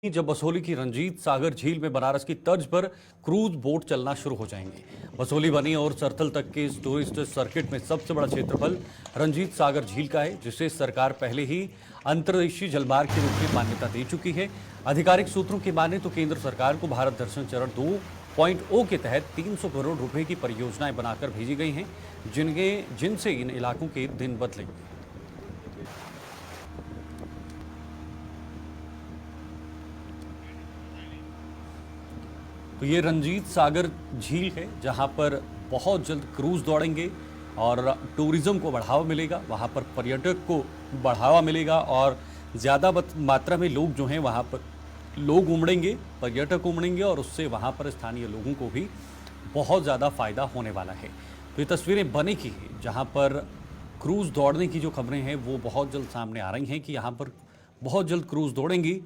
जब बसोली की रंजीत सागर झील में बनारस की तर्ज पर क्रूज बोट चलना शुरू हो जाएंगे। बसोली बनी और सरथल तक के इस टूरिस्ट सर्किट में सबसे बड़ा क्षेत्रफल रंजीत सागर झील का है, जिसे सरकार पहले ही अंतर्देशीय जलमार्ग के रूप में मान्यता दे चुकी है। आधिकारिक सूत्रों की माने तो केंद्र सरकार को भारत दर्शन चरण 2.0 के तहत 300 करोड़ रुपए की परियोजनाएं बनाकर भेजी गई हैं, जिनसे इन इलाकों के दिन बदलेंगे। तो ये रंजीत सागर झील है, जहां पर बहुत जल्द क्रूज दौड़ेंगे और टूरिज्म को बढ़ावा मिलेगा, वहां पर पर्यटक को बढ़ावा मिलेगा और ज़्यादा मात्रा में लोग जो हैं वहां पर लोग उमड़ेंगे, पर्यटक उमड़ेंगे और उससे वहां पर स्थानीय लोगों को भी बहुत ज़्यादा फायदा होने वाला है। तो ये तस्वीरें बनेगी जहां पर क्रूज दौड़ने की जो खबरें हैं वो बहुत जल्द सामने आ रही हैं कि यहाँ पर बहुत जल्द क्रूज दौड़ेंगी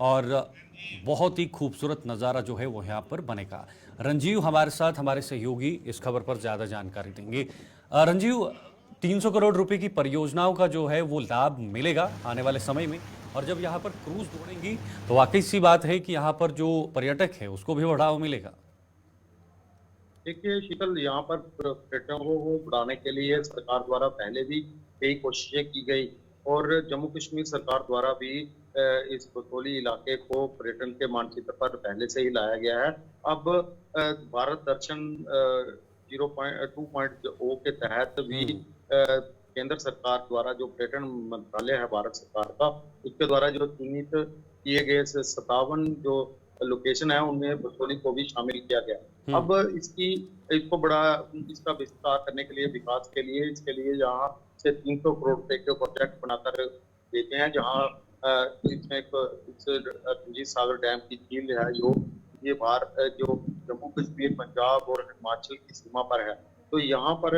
और बहुत ही खूबसूरत नज़ारा जो है वो यहाँ पर बनेगा। रंजीव हमारे साथ, हमारे सहयोगी इस खबर पर ज़्यादा जानकारी देंगे। रंजीव, 300 करोड़ रुपए की परियोजनाओं का जो है वो लाभ मिलेगा आने वाले समय में, और जब यहाँ पर क्रूज दौड़ेंगी तो वाकई सी बात है कि यहाँ पर जो पर्यटक है उसको भी बढ़ावा मिलेगा। देखिए शीतल, यहाँ पर पर्यटकों को बढ़ाने के लिए सरकार द्वारा पहले भी कई कोशिशें की गई और जम्मू कश्मीर सरकार द्वारा भी इस बसोली इलाके को पर्यटन के मानचित्र पर पहले से ही लाया गया है। अब भारत दर्शन 2.0 के तहत भी केंद्र सरकार द्वारा जो पर्यटन मंत्रालय है भारत सरकार का, उसके द्वारा जो चिन्हित किए गए 57 जो लोकेशन है उनमें बसोली को भी शामिल किया गया। अब इसका विस्तार करने के लिए, विकास के लिए, इसके लिए यहाँ से 300 करोड़ रुपए के प्रोजेक्ट बनाकर देते हैं, जहाँ इसमें रंजीत सागर डैम की झील है ये जो जम्मू कश्मीर, पंजाब और हिमाचल की सीमा पर है। तो यहाँ पर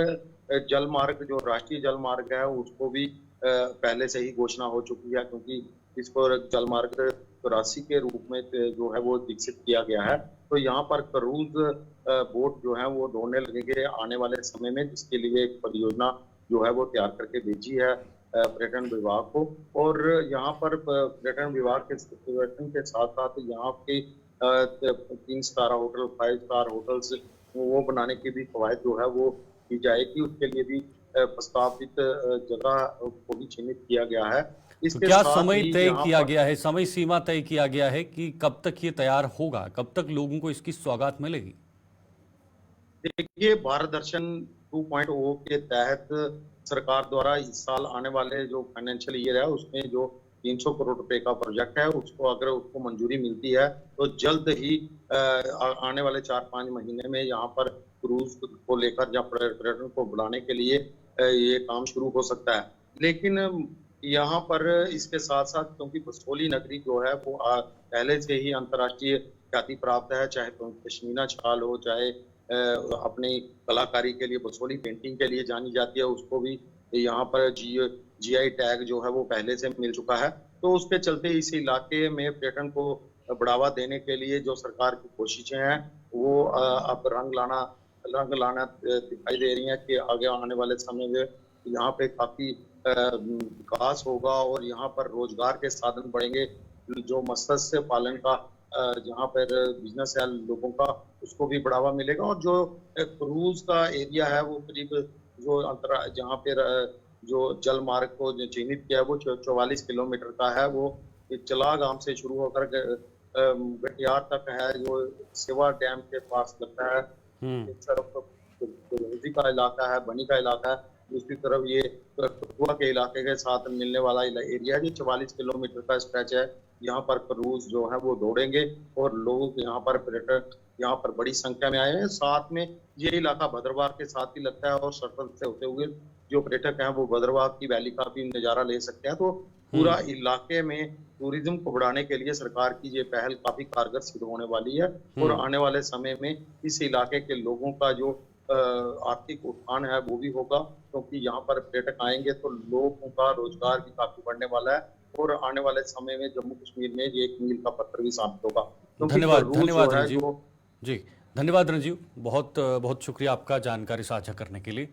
जल मार्ग, जो राष्ट्रीय जल मार्ग है, उसको भी पहले से ही घोषणा हो चुकी है, क्योंकि इसको जल मार्ग 84 के रूप में जो है वो विकसित किया गया है। तो यहाँ पर क्रूज बोट जो है वो दौड़ने लगेंगे आने वाले समय में, जिसके लिए एक परियोजना जो है वो तैयार करके भेजी है पर्यटन विभाग को। और यहाँ पर पर्यटन विभाग के पर्यटन के साथ साथ यहाँ के 3 स्टार होटल, 5 स्टार होटल्स वो बनाने की भी कवायद जो है वो की जाएगी। उसके लिए भी प्रस्तावित जगह को भी चिन्हित किया गया है। तो क्या समय तय किया गया है, समय सीमा तय किया गया है कि कब तक ये तैयार होगा, कब तक लोगों को इसकी सौगात मिलेगी? देखिए, भारत दर्शन 2.0 के तहत सरकार द्वारा इस साल आने वाले जो फाइनेंशियल ईयर है उसमें जो 300 करोड़ रुपए का प्रोजेक्ट है, उसको मंजूरी मिलती है तो जल्द ही आने वाले 4-5 महीने में यहाँ पर क्रूज को लेकर या पर्यटन को बढ़ाने के लिए ये काम शुरू हो सकता है। लेकिन यहाँ पर इसके साथ साथ, क्योंकि बसोली नगरी जो है वो पहले से ही अंतर्राष्ट्रीय ख्याति प्राप्त है, चाहे पश्मीना शाल हो, चाहे अपनी कलाकारी के लिए बसोली पेंटिंग के लिए जानी जाती है, उसको भी यहाँ पर जीआई टैग जो है वो पहले से मिल चुका है। तो उसके चलते इस इलाके में पर्यटन को बढ़ावा देने के लिए जो सरकार की कोशिशें हैं वो अब रंग लाना दिखाई दे रही है कि आगे आने वाले समय में यहाँ पे काफी विकास होगा और यहाँ पर रोजगार के साधन बढ़ेंगे। जो मत्स्य पालन का जहाँ पर बिजनेस है लोगों का, उसको भी बढ़ावा मिलेगा। और जो क्रूज का एरिया है वो करीब जो जहाँ पर जो जल मार्ग को चिन्हित किया है वो 44 किलोमीटर का है। वो चला गांव से शुरू होकर गटियार तक है, जो सेवा डैम के पास लगता है। एक तरफ का इलाका है, बनी का इलाका है, दूसरी तरफ ये कठुआ के इलाके के साथ मिलने वाला एरिया है। 44 किलोमीटर का स्ट्रेच है। यहाँ पर क्रूज जो है वो दौड़ेंगे और लोग यहाँ पर पर्यटक यहाँ पर बड़ी संख्या में आए हैं। साथ में ये इलाका भद्रवाह के साथ ही लगता है और सरथल से होते हुए जो पर्यटक हैं वो भद्रवाह की वैली का भी नजारा ले सकते हैं। तो पूरा इलाके में टूरिज्म को बढ़ाने के लिए सरकार की ये पहल काफी कारगर सिद्ध होने वाली है और आने वाले समय में इस इलाके के लोगों का जो आर्थिक उत्थान है वो भी होगा, क्योंकि यहाँ पर पर्यटक आएंगे तो लोगों का रोजगार भी काफी बढ़ने वाला है और आने वाले समय में जम्मू कश्मीर में ये एक मील का पत्थर भी साबित होगा। धन्यवाद रंजीव जी, धन्यवाद रंजीव, बहुत बहुत शुक्रिया आपका जानकारी साझा करने के लिए।